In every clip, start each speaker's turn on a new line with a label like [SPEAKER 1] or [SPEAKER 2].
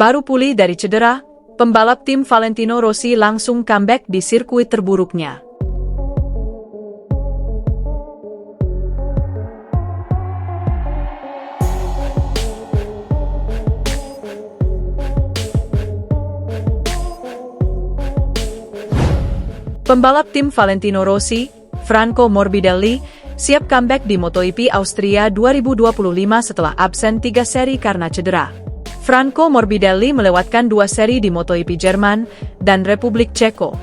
[SPEAKER 1] Baru pulih dari cedera, pembalap tim Valentino Rossi langsung comeback di sirkuit terburuknya. Pembalap tim Valentino Rossi, Franco Morbidelli, siap comeback di MotoGP Austria 2025 setelah absen 3 seri karena cedera. Franco Morbidelli melewatkan 2 seri di MotoGP Jerman dan Republik Ceko.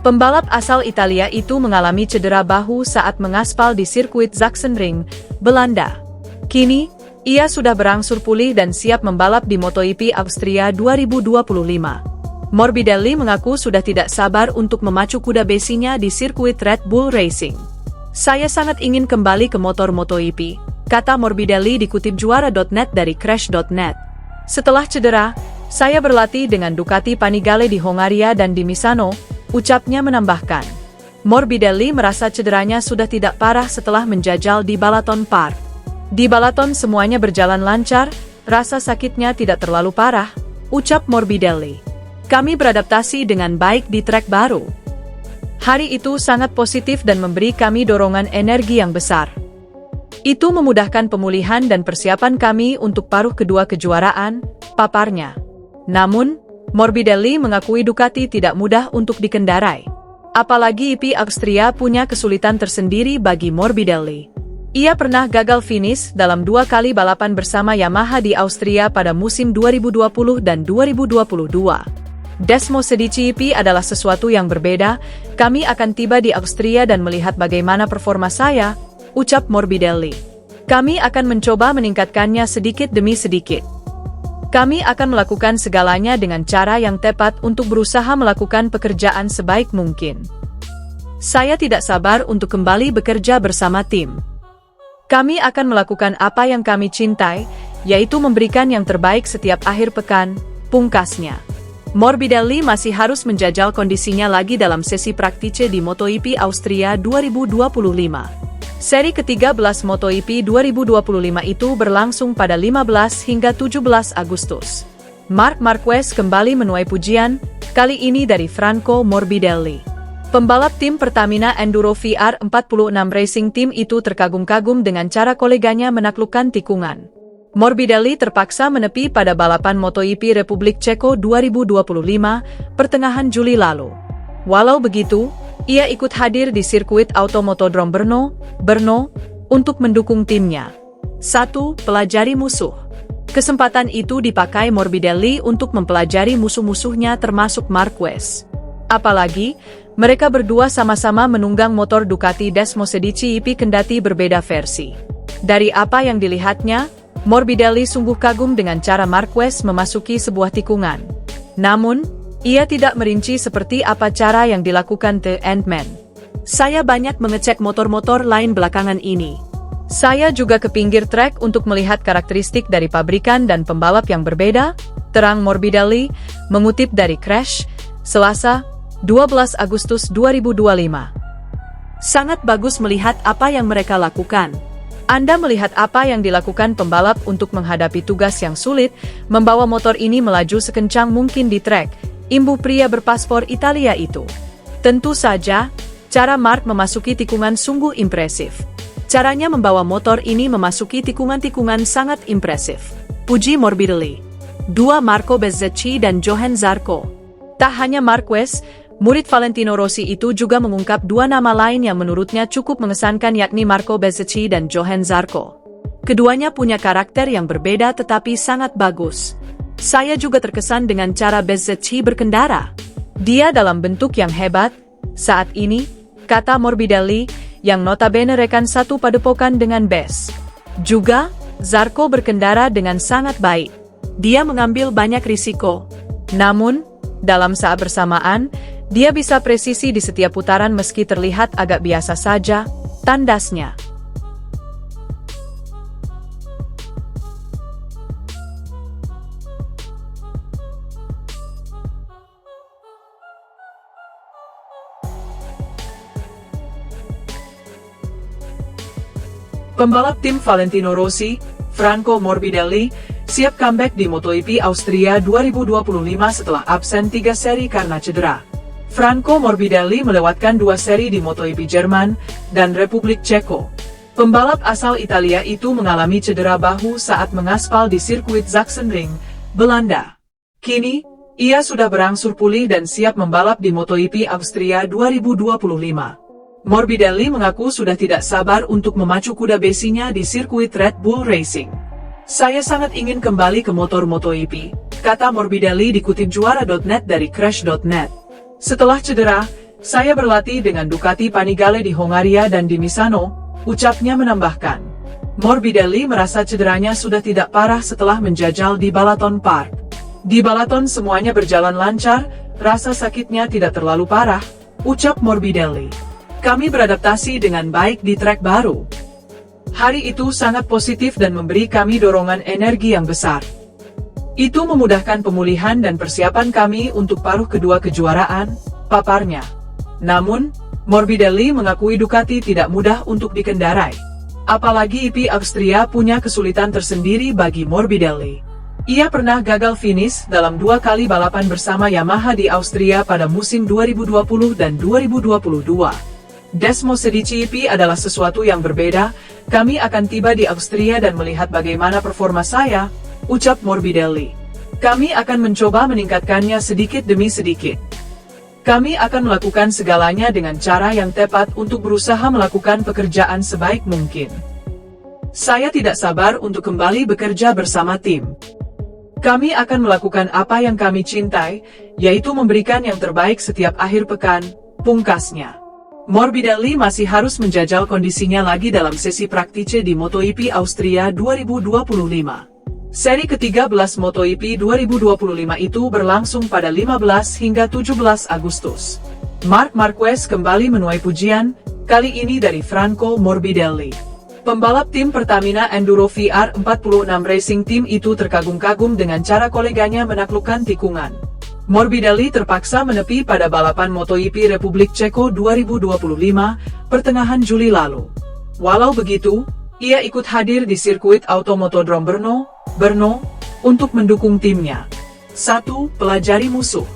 [SPEAKER 1] Pembalap asal Italia itu mengalami cedera bahu saat mengaspal di sirkuit Sachsenring, Belanda. Kini, ia sudah berangsur pulih dan siap membalap di MotoGP Austria 2025. Morbidelli mengaku sudah tidak sabar untuk memacu kuda besinya di sirkuit Red Bull Racing. "Saya sangat ingin kembali ke motor MotoGP," kata Morbidelli dikutip juara.net dari Crash.net. "Setelah cedera, saya berlatih dengan Ducati Panigale di Hongaria dan di Misano," ucapnya menambahkan. Morbidelli merasa cederanya sudah tidak parah setelah menjajal di Balaton Park. "Di Balaton semuanya berjalan lancar, rasa sakitnya tidak terlalu parah," ucap Morbidelli. "Kami beradaptasi dengan baik di trek baru. Hari itu sangat positif dan memberi kami dorongan energi yang besar. Itu memudahkan pemulihan dan persiapan kami untuk paruh kedua kejuaraan," paparnya. Namun, Morbidelli mengakui Ducati tidak mudah untuk dikendarai. Apalagi GP Austria punya kesulitan tersendiri bagi Morbidelli. Ia pernah gagal finish dalam 2 kali balapan bersama Yamaha di Austria pada musim 2020 dan 2022. "Desmosedici adalah sesuatu yang berbeda, kami akan tiba di Austria dan melihat bagaimana performa saya," ucap Morbidelli. "Kami akan mencoba meningkatkannya sedikit demi sedikit. Kami akan melakukan segalanya dengan cara yang tepat untuk berusaha melakukan pekerjaan sebaik mungkin. Saya tidak sabar untuk kembali bekerja bersama tim. Kami akan melakukan apa yang kami cintai, yaitu memberikan yang terbaik setiap akhir pekan," pungkasnya. Morbidelli masih harus menjajal kondisinya lagi dalam sesi praktice di MotoGP Austria 2025. Seri ke-13 MotoGP 2025 itu berlangsung pada 15 hingga 17 Agustus. Marc Marquez kembali menuai pujian, kali ini dari Franco Morbidelli. Pembalap tim Pertamina Enduro VR46 Racing Team itu terkagum-kagum dengan cara koleganya menaklukkan tikungan. Morbidelli terpaksa menepi pada balapan MotoGP Republik Ceko 2025, pertengahan Juli lalu. Walau begitu, ia ikut hadir di sirkuit Automotodrome Brno, untuk mendukung timnya. 1. Pelajari musuh. Kesempatan itu dipakai Morbidelli untuk mempelajari musuh-musuhnya termasuk Marquez. Apalagi, mereka berdua sama-sama menunggang motor Ducati Desmosedici kendati berbeda versi. Dari apa yang dilihatnya, Morbidelli sungguh kagum dengan cara Marquez memasuki sebuah tikungan. Namun, ia tidak merinci seperti apa cara yang dilakukan The Ant-Man. "Saya banyak mengecek motor-motor lain belakangan ini. Saya juga ke pinggir trek untuk melihat karakteristik dari pabrikan dan pembalap yang berbeda," terang Morbidelli, mengutip dari Crash, Selasa, 12 Agustus 2025. "Sangat bagus melihat apa yang mereka lakukan. Anda melihat apa yang dilakukan pembalap untuk menghadapi tugas yang sulit, membawa motor ini melaju sekencang mungkin di trek," imbuh pria berpaspor Italia itu. Tentu saja, cara Marc memasuki tikungan sungguh impresif. "Caranya membawa motor ini memasuki tikungan-tikungan sangat impresif," puji Morbidelli. 2. Marco Bezzecchi dan Johann Zarco. Tak hanya Marquez, murid Valentino Rossi itu juga mengungkap 2 nama lain yang menurutnya cukup mengesankan, yakni Marco Bezzecchi dan Johann Zarco. "Keduanya punya karakter yang berbeda tetapi sangat bagus. Saya juga terkesan dengan cara Bezzecchi berkendara. Dia dalam bentuk yang hebat saat ini," kata Morbidelli, yang notabene rekan satu padepokan dengan Bez. Juga, Zarco berkendara dengan sangat baik. Dia mengambil banyak risiko. Namun, dalam saat bersamaan, dia bisa presisi di setiap putaran meski terlihat agak biasa saja, tandasnya. Pembalap tim Valentino Rossi, Franco Morbidelli, siap comeback di MotoGP Austria 2025 setelah absen 3 seri karena cedera. Franco Morbidelli melewatkan 2 seri di MotoGP Jerman dan Republik Ceko. Pembalap asal Italia itu mengalami cedera bahu saat mengaspal di sirkuit Sachsenring, Belanda. Kini, ia sudah berangsur pulih dan siap membalap di MotoGP Austria 2025. Morbidelli mengaku sudah tidak sabar untuk memacu kuda besinya di sirkuit Red Bull Racing. "Saya sangat ingin kembali ke motor MotoGP," kata Morbidelli dikutip juara.net dari Crash.net. "Setelah cedera, saya berlatih dengan Ducati Panigale di Hongaria dan di Misano," ucapnya menambahkan. Morbidelli merasa cederanya sudah tidak parah setelah menjajal di Balaton Park. "Di Balaton semuanya berjalan lancar, rasa sakitnya tidak terlalu parah," ucap Morbidelli. "Kami beradaptasi dengan baik di trek baru. Hari itu sangat positif dan memberi kami dorongan energi yang besar. Itu memudahkan pemulihan dan persiapan kami untuk paruh kedua kejuaraan," paparnya. Namun, Morbidelli mengakui Ducati tidak mudah untuk dikendarai. Apalagi IP Austria punya kesulitan tersendiri bagi Morbidelli. Ia pernah gagal finish dalam 2 kali balapan bersama Yamaha di Austria pada musim 2020 dan 2022. "Desmo Sedicip adalah sesuatu yang berbeda, kami akan tiba di Austria dan melihat bagaimana performa saya," ucap Morbidelli. "Kami akan mencoba meningkatkannya sedikit demi sedikit. Kami akan melakukan segalanya dengan cara yang tepat untuk berusaha melakukan pekerjaan sebaik mungkin. Saya tidak sabar untuk kembali bekerja bersama tim. Kami akan melakukan apa yang kami cintai, yaitu memberikan yang terbaik setiap akhir pekan," pungkasnya. Morbidelli masih harus menjajal kondisinya lagi dalam sesi praktice di MotoGP Austria 2025. Seri ke-13 MotoGP 2025 itu berlangsung pada 15 hingga 17 Agustus. Marc Marquez kembali menuai pujian, kali ini dari Franco Morbidelli. Pembalap tim Pertamina Enduro VR46 Racing Team itu terkagum-kagum dengan cara koleganya menaklukkan tikungan. Morbidelli terpaksa menepi pada balapan MotoGP Republik Ceko 2025, pertengahan Juli lalu. Walau begitu, ia ikut hadir di sirkuit Automotodrome Brno, untuk mendukung timnya. 1. Pelajari musuh.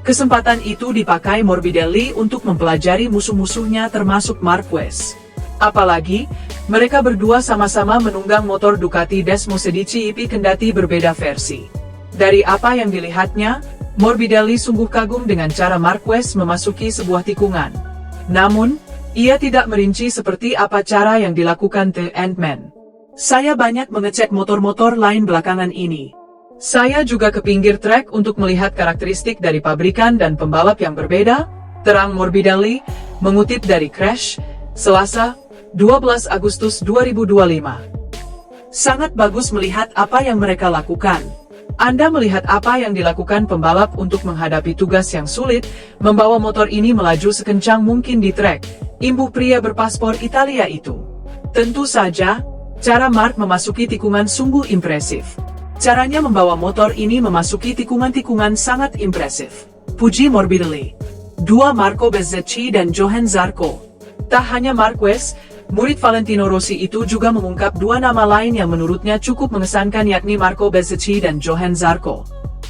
[SPEAKER 1] Kesempatan itu dipakai Morbidelli untuk mempelajari musuh-musuhnya termasuk Marquez. Apalagi, mereka berdua sama-sama menunggang motor Ducati Desmo Sedicip kendati berbeda versi. Dari apa yang dilihatnya, Morbidelli sungguh kagum dengan cara Marquez memasuki sebuah tikungan. Namun, ia tidak merinci seperti apa cara yang dilakukan The Ant-Man. "Saya banyak mengecek motor-motor lain belakangan ini. Saya juga ke pinggir trek untuk melihat karakteristik dari pabrikan dan pembalap yang berbeda," terang Morbidelli, mengutip dari Crash, Selasa, 12 Agustus 2025. "Sangat bagus melihat apa yang mereka lakukan. Anda melihat apa yang dilakukan pembalap untuk menghadapi tugas yang sulit, membawa motor ini melaju sekencang mungkin di trek," imbuh pria berpaspor Italia itu. Tentu saja, cara Marc memasuki tikungan sungguh impresif. "Caranya membawa motor ini memasuki tikungan-tikungan sangat impresif," puji Morbidelli. 2. Marco Bezzecchi dan Johann Zarco. Tak hanya Marquez, murid Valentino Rossi itu juga mengungkap 2 nama lain yang menurutnya cukup mengesankan, yakni Marco Bezzecchi dan Johann Zarco.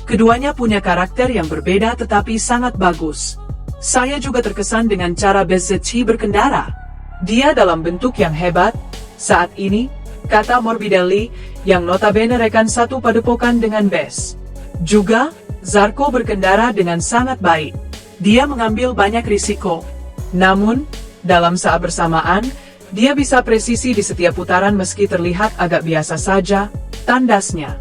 [SPEAKER 1] Keduanya punya karakter yang berbeda tetapi sangat bagus. Saya juga terkesan dengan cara Bezzecchi berkendara. Dia dalam bentuk yang hebat saat ini, kata Morbidelli, yang notabene rekan satu padepokan dengan Bez. Juga, Zarco berkendara dengan sangat baik. Dia mengambil banyak risiko. Namun, dalam saat bersamaan, dia bisa presisi di setiap putaran meski terlihat agak biasa saja, tandasnya.